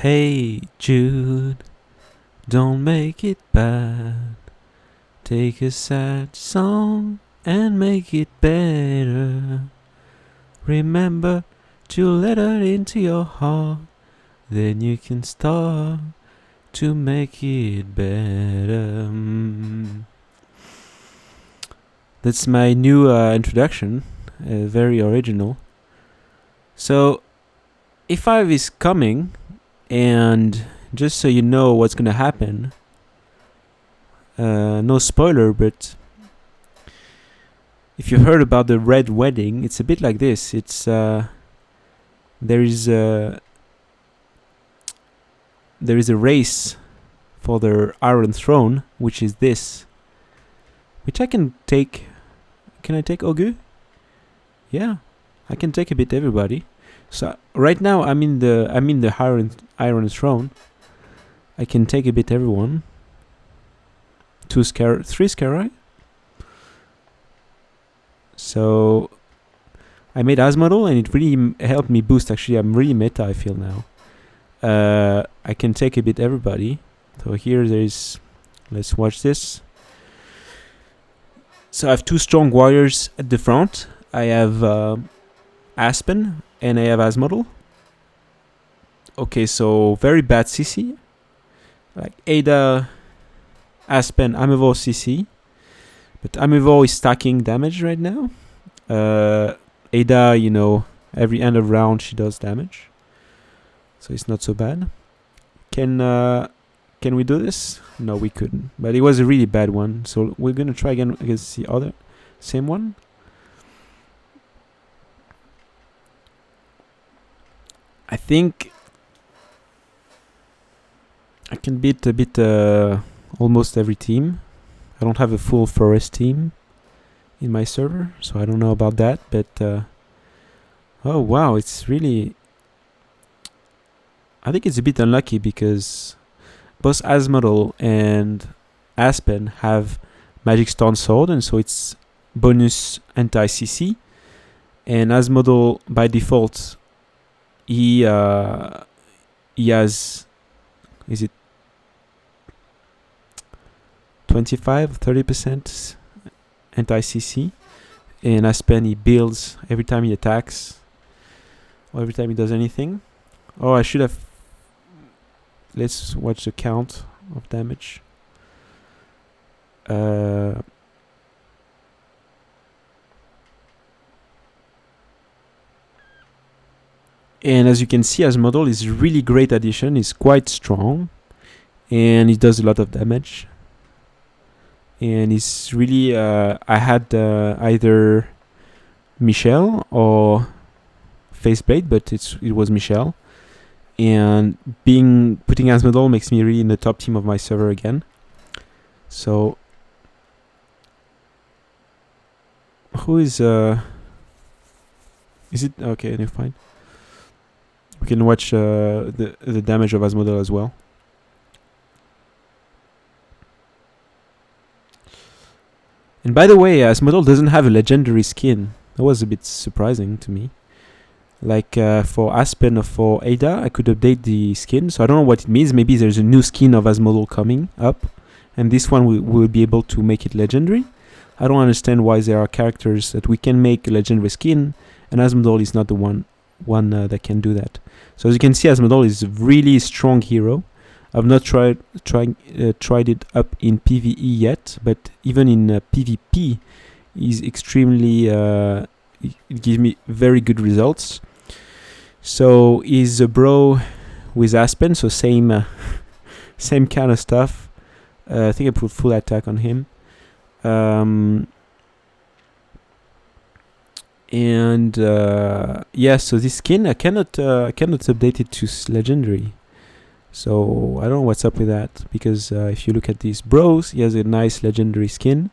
Hey Jude, don't make it bad. Take a sad song and make it better. Remember to let her into your heart. Then you can start to make it better. That's my new introduction, very original. So, E5 is coming, and just so you know what's gonna happen, no spoiler, but if you heard about the Red Wedding, it's a bit like this. It's there is a race for the Iron Throne, which is this, which I can take. Can I take Ogu? Yeah, I can take a bit everybody. So right now I'm in the Iron Throne. I can take a bit everyone. 3 Scarai. So I made Asmodel, and it really helped me boost. Actually, I'm really meta, I feel now. I can take a bit everybody. So here there's, let's watch this. So I have 2 strong warriors at the front. I have Aspen and I have Asmodel. Okay, so very bad CC. Like Ada, Aspen, Amevor CC. But Amevor is stacking damage right now. Ada, every end of round she does damage. So it's not so bad. Can we do this? No, we couldn't. But it was a really bad one. So we're gonna try again against the other same one. I think I can beat a bit almost every team. I don't have a full forest team in my server, so I don't know about that. But oh wow, it's really. I think it's a bit unlucky because both Asmodel and Aspen have Magic Stone Sword, and so it's bonus anti-CC. And Asmodel, by default, he has, is it 25-30% anti-CC, and Aspen he builds every time he attacks or every time he does anything. Oh, I should have. Let's watch the count of damage. And as you can see, Asmodel is really great addition. He's quite strong, and he does a lot of damage. And he's really. I had either Michelle or Faceblade, but it was Michelle. And putting Asmodel makes me really in the top team of my server again. So who is it okay? No, fine. We can watch the damage of Asmodel as well. And by the way, Asmodel doesn't have a legendary skin. That was a bit surprising to me. Like for Aspen or for Ada, I could update the skin. So I don't know what it means. Maybe there's a new skin of Asmodel coming up, and this one we will be able to make it legendary. I don't understand why there are characters that we can make a legendary skin, and Asmodel is not the one that can do that. So as you can see, Asmodel is a really strong hero. I've not tried it up in PvE yet, but even in PvP, is extremely. It gives me very good results. So he's a bro with Aspen, so same kind of stuff. I think I put full attack on him. Yeah, so this skin I cannot update it to legendary. So I don't know what's up with that, because if you look at these bros, he has a nice legendary skin,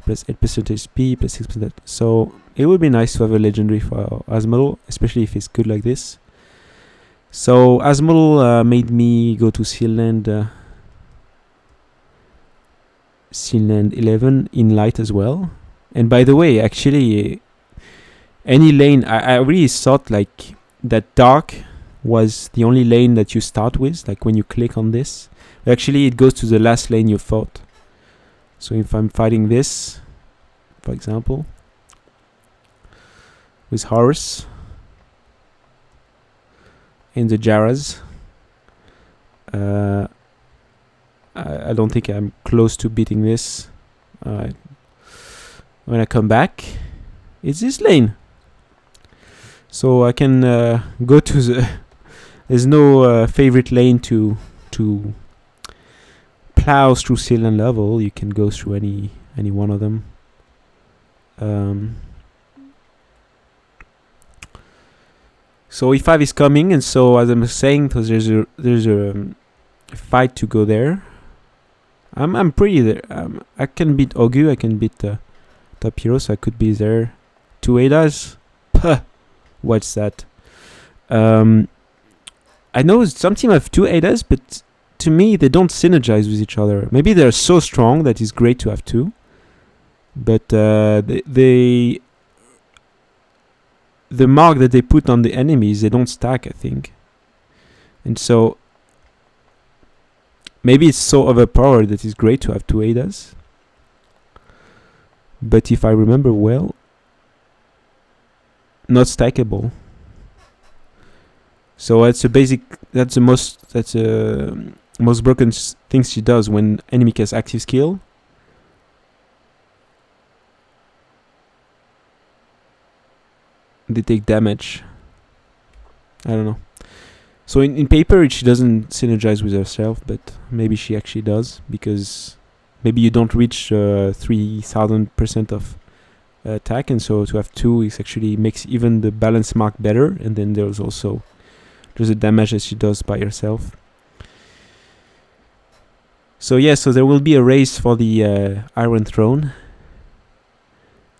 plus 8% HP, plus 6%. So it would be nice to have a legendary for Asmodel, especially if it's good like this. So Asmodel made me go to Sealand 11 in light as well. And by the way, actually, any lane, I really thought like that dark was the only lane that you start with, like when you click on this. Actually, it goes to the last lane you fought. So if I'm fighting this, for example, with Horus and the Jaras, I don't think I'm close to beating this. When I come back, it's this lane. So I can go to the... There's no favorite lane to plow through Sealand level. You can go through any one of them. So E5 is coming, and so as I'm saying, there's a fight to go there. I'm pretty there. I can beat Ogu. I can beat top hero, so I could be there. 2 Adas. Puh. What's that? I know some team have 2 Adas, but to me they don't synergize with each other. Maybe they're so strong that it's great to have 2, but the mark that they put on the enemies, they don't stack, I think. And so maybe it's so overpowered that it's great to have 2 Adas. But if I remember well, not stackable. So that's the most broken thing she does when enemy casts active skill. They take damage. I don't know. So in paper she doesn't synergize with herself, but maybe she actually does, because maybe you don't reach 3000% of attack, and so to have 2 is actually makes even the balance mark better. And then there's a damage that she does by herself. So yeah, so there will be a race for the Iron Throne.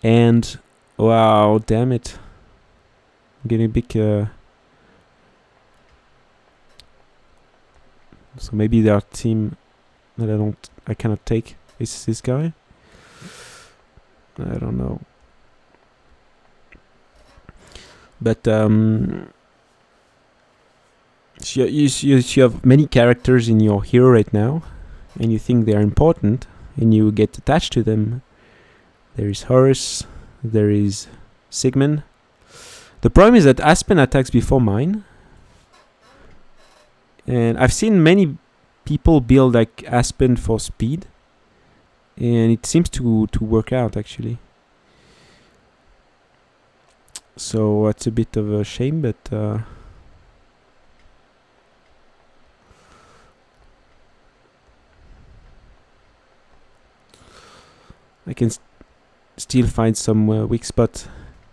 And wow, damn it, I'm getting a big. So maybe their team that I cannot take is this guy. I don't know. But you have many characters in your hero right now, and you think they are important, and you get attached to them. There is Horus, there is Sigmund. The problem is that Aspen attacks before mine, and I've seen many people build like Aspen for speed, and it seems to work out actually. So that's a bit of a shame, but I can still find some weak spot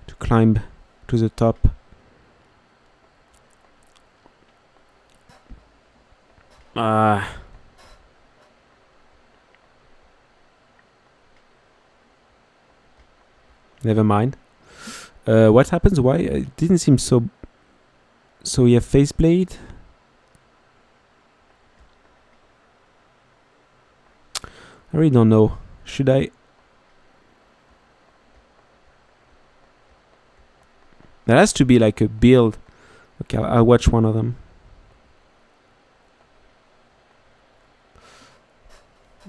to climb to the top. Never mind. What happens? Why? It didn't seem so... So you have Faceblade. I really don't know. Should I... There has to be like a build. Okay, I'll watch one of them.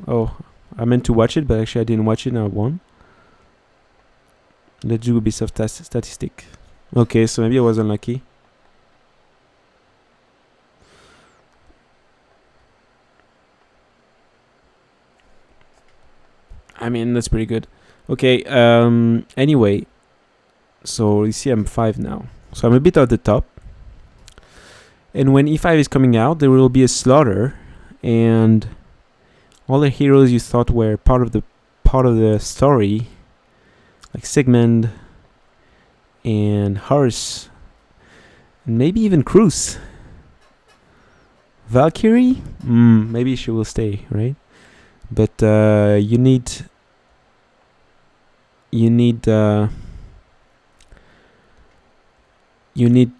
Oh, I meant to watch it, but actually I didn't watch it and I won. Let's do a bit of statistic. Okay, so maybe I was unlucky. I mean, that's pretty good. Okay, anyway. So you see I'm 5 now. So I'm a bit at the top. And when E5 is coming out, there will be a slaughter. And all the heroes you thought were part of the story, like Sigmund and Horus, and maybe even Cruz. Valkyrie? Maybe she will stay, right? But you need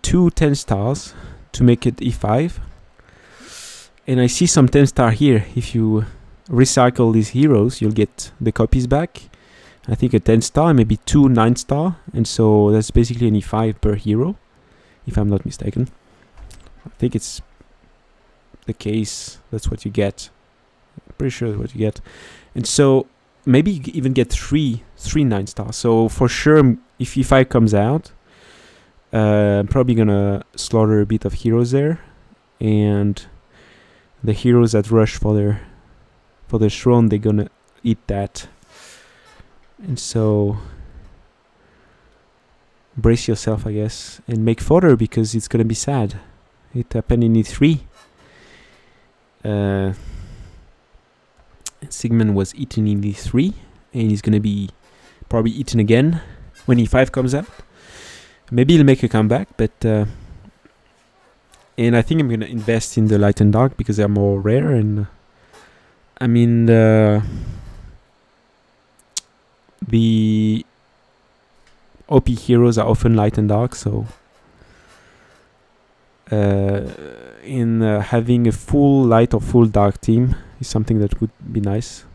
2 10 stars to make it E5. And I see some 10 star here. If you recycle these heroes, you'll get the copies back. I think a 10 star, maybe 2 9 star. And so that's basically an E5 per hero, if I'm not mistaken. think it's the case. That's what you get. Pretty sure that's what you get. And so maybe you even get three 9-stars. So for sure, if E5 comes out, I'm probably gonna slaughter a bit of heroes there, and the heroes that rush for their throne, they're gonna eat that. And so brace yourself, I guess, and make fodder, because it's gonna be sad. It happened in E3. Sigmund was eaten in E3, and he's gonna be probably eaten again when E5 comes out. Maybe he'll make a comeback, but and I think I'm gonna invest in the light and dark because they're more rare, and I mean the OP heroes are often light and dark, so in having a full light or full dark team is something that would be nice.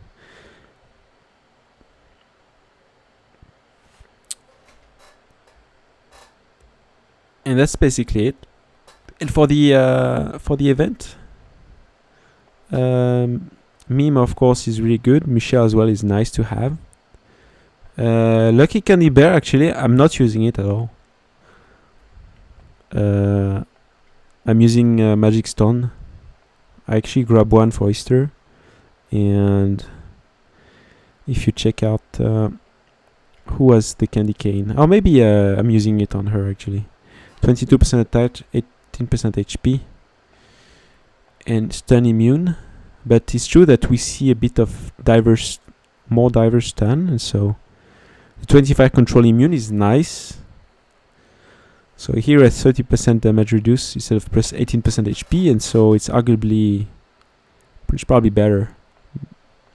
And that's basically it. And for the event, Meme of course is really good. Michelle as well is nice to have. Lucky Candy Bear, actually I'm not using it at all. I'm using Magic Stone. I actually grabbed one for Easter, and if you check out who was the candy cane, or maybe I'm using it on her actually. 22% attack, 18% HP, and stun immune. But it's true that we see a bit of more diverse stun, and so the 25 control immune is nice. So here at 30% damage reduced instead of plus 18% HP, and so it's arguably, it's probably better.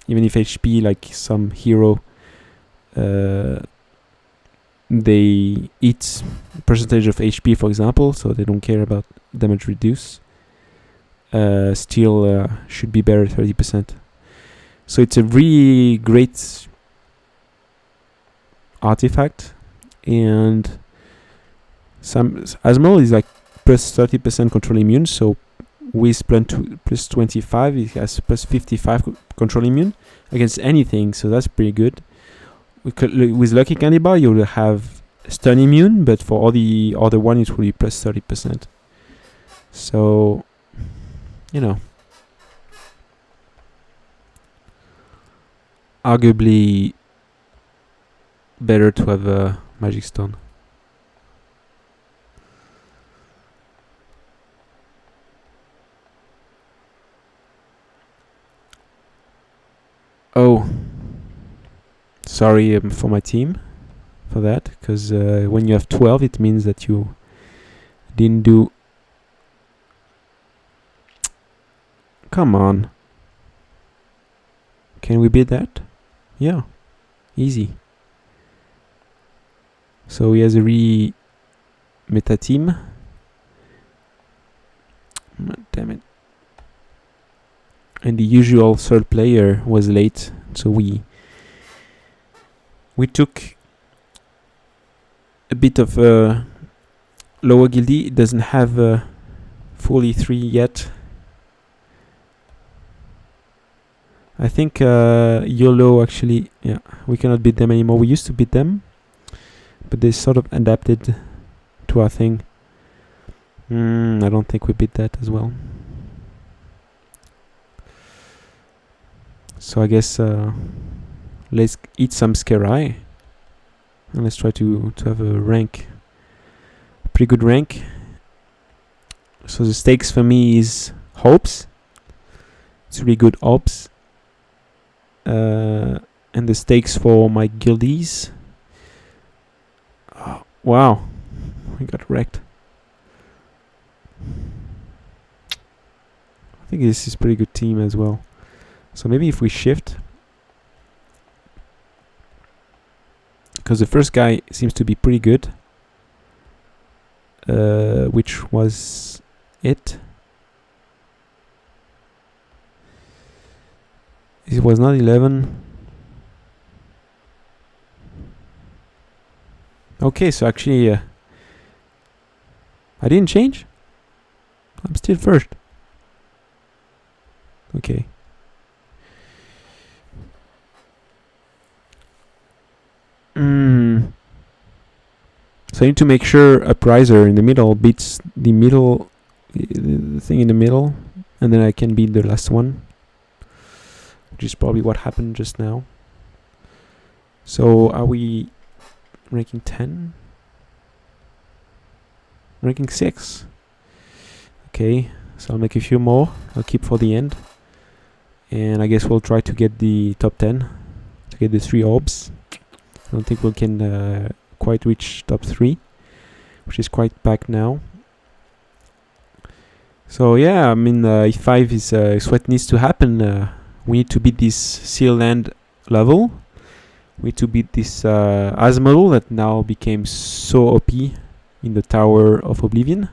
Even if HP, like some hero, they eat percentage of HP, for example, so they don't care about damage reduce. Still should be better 30%. So it's a really great artifact, and Asmol is like plus 30% control immune, so with plus 25 it has plus 55 control immune against anything, so that's pretty good. With Lucky Candy Bar you will have stun immune, but for all the other one it will be plus 30%. So, you know, arguably better to have a Magic Stone. Oh, sorry for my team for that, because when you have 12 it means that you didn't do. Come on, can we beat that? Yeah, easy. So he has a meta team. Damn it. And the usual third player was late, so we took a bit of a lower guildie. It doesn't have a full E3 yet. I think YOLO actually, yeah, we cannot beat them anymore. We used to beat them, but they sort of adapted to our thing. I don't think we beat that as well. So I guess let's eat some Skerai, and let's try to have a rank, a pretty good rank. So the stakes for me is hopes. It's really good hopes. And the stakes for my guildies. Oh, wow, we got wrecked. I think this is a pretty good team as well. So maybe if we shift, because the first guy seems to be pretty good, which was it. It was not 11. Okay, so actually I didn't change. I'm still first. Okay. So I need to make sure a prizer in the middle beats the middle, the thing in the middle, and then I can beat the last one, which is probably what happened just now. So are we ranking 10? Ranking 6. Okay, so I'll make a few more. I'll keep for the end. And I guess we'll try to get the top 10, to get the 3 orbs. I don't think we can quite reach top 3, which is quite packed now. So yeah, I mean, E5 is what needs to happen. We need to beat this seal land level. We need to beat this Asmodel that now became so OP in the Tower of Oblivion.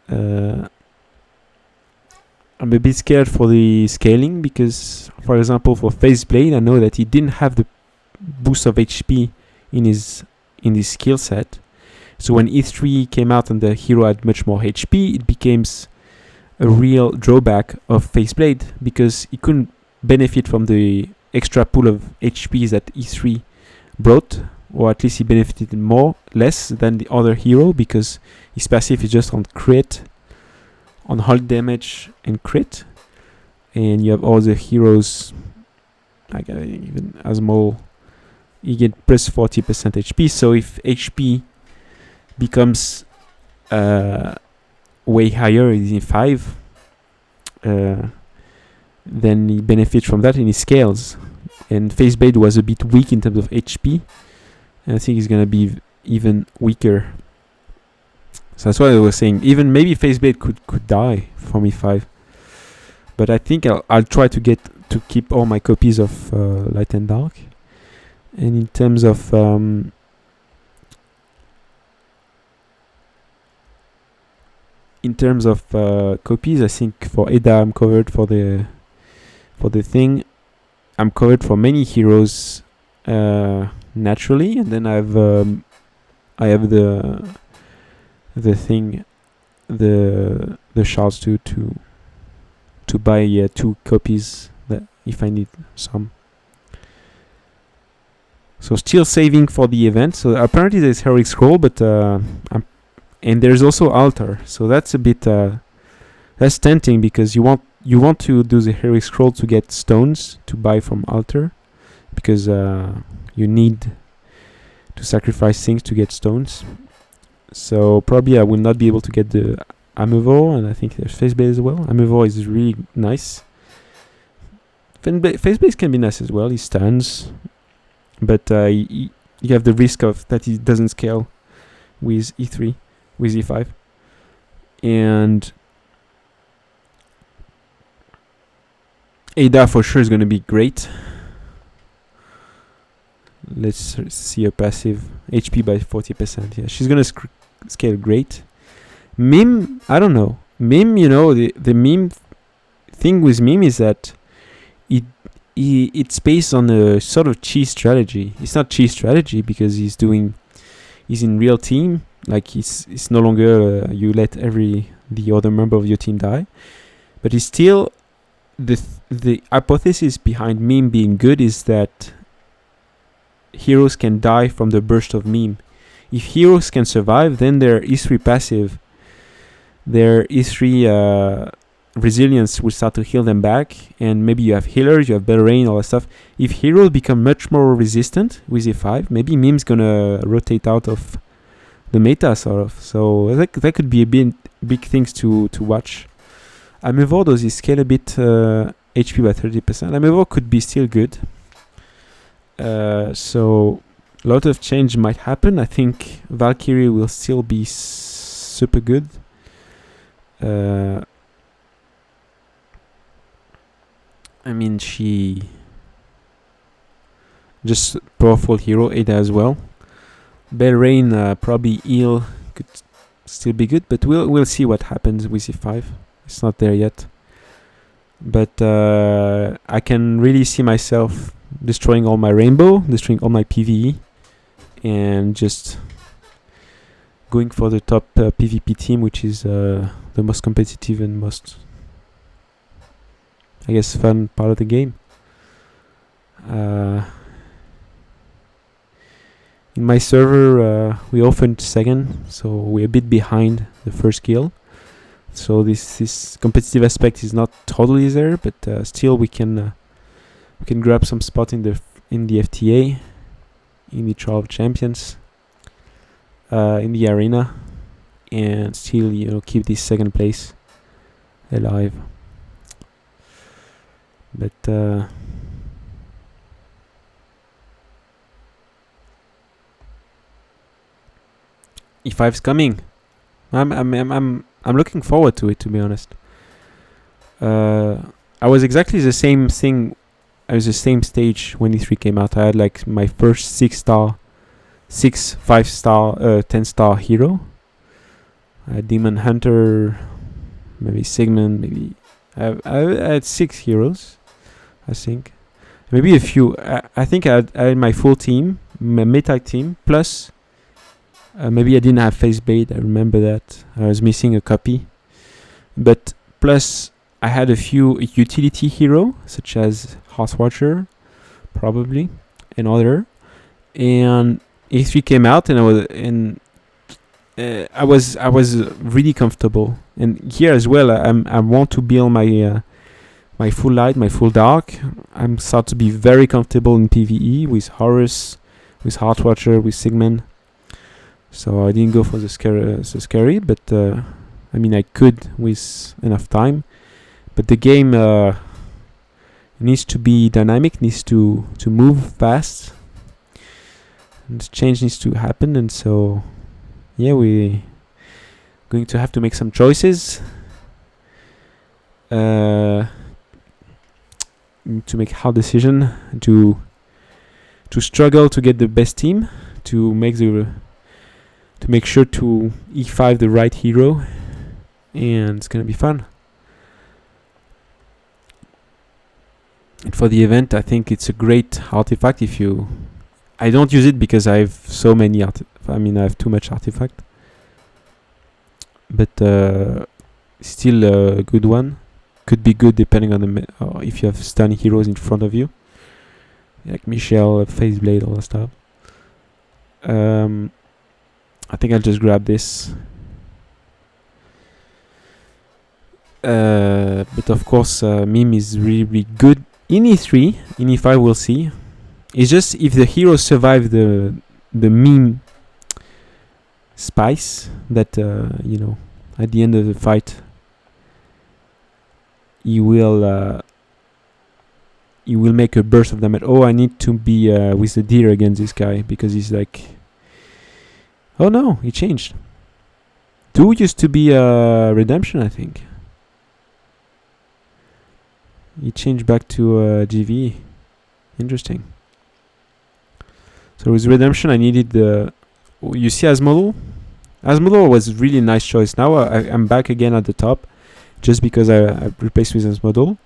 I'm a bit scared for the scaling because, for example, for Faceblade, I know that he didn't have the boost of HP in his skill set. So when E3 came out and the hero had much more HP, it became a real drawback of Faceblade because he couldn't benefit from the extra pool of HPs that E3 brought, or at least he benefited less than the other hero because his passive is just on crit, on hold damage and crit, and you have all the heroes like even Asmol, you get plus 40% HP. So if HP becomes way higher in 5, then he benefits from that and he scales. And Faceblade was a bit weak in terms of HP, and I think he's gonna be even weaker. So that's why I was saying even maybe Faceblade could die from E5, but I think I'll try to keep all my copies of Light and Dark. And in terms of copies, I think for Ada I'm covered for the thing. I'm covered for many heroes naturally, and then I have the thing, the shards to buy 2 copies that if I need some. So still saving for the event. So apparently there's heroic scroll, but and there's also altar. So that's a bit that's tempting because you want to do the heroic scroll to get stones to buy from altar, because you need to sacrifice things to get stones. So probably I will not be able to get the Amuvor, and I think there's Faceblade as well. Amuvor is really nice. Faceblade can be nice as well. He stands, but you have the risk of that he doesn't scale with E3, with E5, and Ada for sure is going to be great. Let's see her passive HP by 40%. Yeah, she's going to scale great. Mime, I don't know. Mime, the Mime thing with Mime is that it's based on a sort of cheese strategy. It's not cheese strategy because he's in real team. Like it's no longer you let the other member of your team die, but it's still the hypothesis behind Mime being good is that heroes can die from the burst of Mime. If heroes can survive, then their E3 passive, their E3 resilience will start to heal them back, and maybe you have healers, you have better rain, all that stuff. If heroes become much more resistant with E5, maybe Mime's gonna rotate out of the meta, sort of. So that could be a big things to watch. Amuvor does he scale a bit HP by 30%. Amuvor could be still good. So a lot of change might happen. I think Valkyrie will still be super good. I mean, she just powerful hero. Ada as well. Belrain probably heal could still be good, but we'll see what happens with E5. It's not there yet, but I can really see myself destroying all my rainbow, destroying all my PvE, and just going for the top PvP team, which is the most competitive and most, I guess, fun part of the game. In my server, we often second, so we're a bit behind the first kill. So this competitive aspect is not totally there, but still we can grab some spot in the FTA, in the Trial of Champions, in the arena, and still keep this second place alive. But E5's coming. I'm looking forward to it, to be honest. I was exactly the same thing. I was the same stage when E3 came out. I had like my first 5-star, 10-star hero. Demon Hunter, maybe Sigmund, maybe I had 6 heroes, I think. Maybe a few. I think I had my full team, my meta team, plus maybe I didn't have face bait. I remember that. I was missing a copy. But plus I had a few utility hero, such as Hearthwatcher, probably, and other. And E3 came out, and I was really comfortable. And here as well, I want to build my my full light, my full dark. I'm start to be very comfortable in PvE with Horus, with Hearthwatcher, with Sigmund. So I didn't go for the scary, but I mean I could with enough time. But the game needs to be dynamic, needs to move fast, and change needs to happen. And so, yeah, we're going to have to make some choices. To make hard decision, to struggle to get the best team, to make sure to E5 the right hero, and it's gonna be fun. And for the event, I think it's a great artifact. I don't use it because I have so many I have too much artifact, but still a good one. Could be good depending on if you have stun heroes in front of you, like Michelle, Faceblade, all that stuff. I think I'll just grab this. But of course, meme is really, really good in E3. In E5, we'll see. It's just if the hero survive the meme spice, that at the end of the fight, you will make a burst of damage. Oh, I need to be with the deer against this guy because he's like. Oh no, he changed. 2 used to be Redemption, I think. He changed back to GV. Interesting. So with Redemption, I needed the. You see Asmodel? Asmodel was really nice choice. Now I'm back again at the top, just because I replaced with Asmodel.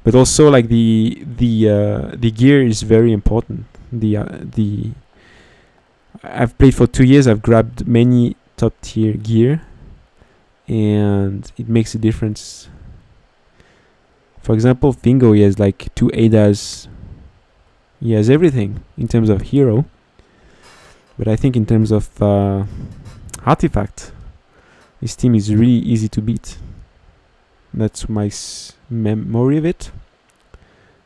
But also like the gear is very important. I've played for 2 years. I've grabbed many top tier gear, and it makes a difference. For example, Fingo, he has like 2 ADAs. He has everything in terms of hero, but I think in terms of artifact, his team is really easy to beat. That's my memory of it.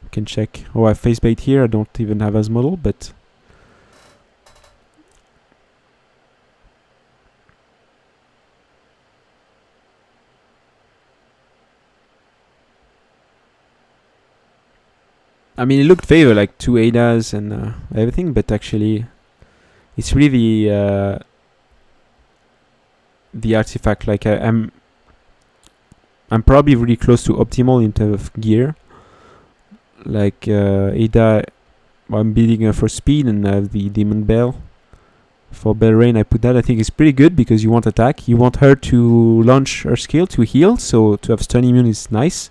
You can check. Oh, I have Facebait here. I don't even have Asmodel, but. I mean, it looked favor like 2 ADAs and everything, but actually, it's really the artifact. Like I'm probably really close to optimal in terms of gear. Like ADA, I'm building her for speed, and I have the Demon Bell. For Bell Rain, I put that. I think it's pretty good because you want attack. You want her to launch her skill to heal, so to have stun immune is nice.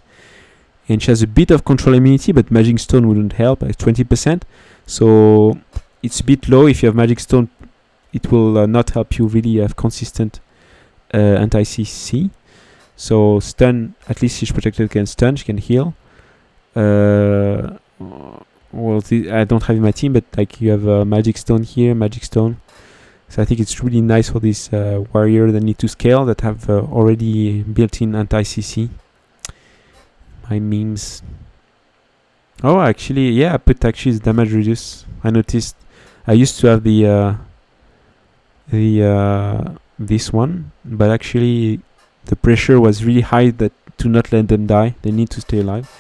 And she has a bit of control immunity, but Magic Stone wouldn't help, like 20%. So it's a bit low. If you have Magic Stone, it will not help you really have consistent anti-CC. So stun, at least she's protected against stun. She can heal. Well, I don't have in my team, but like you have a magic stone here, magic stone. So I think it's really nice for this warrior that need to scale, that have already built-in anti-CC. My memes. Oh, actually, yeah, I put actually damage reduce. I noticed. I used to have this one, but actually the pressure was really high that to not let them die. They need to stay alive.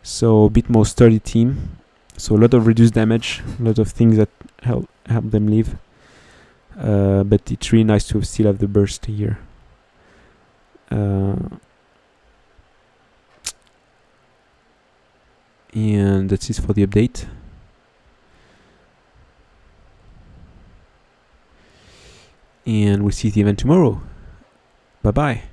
So a bit more sturdy team. So a lot of reduced damage, a lot of things that help them live. But it's really nice to still have the burst here. And that's it for the update. And we'll see the event tomorrow. Bye bye.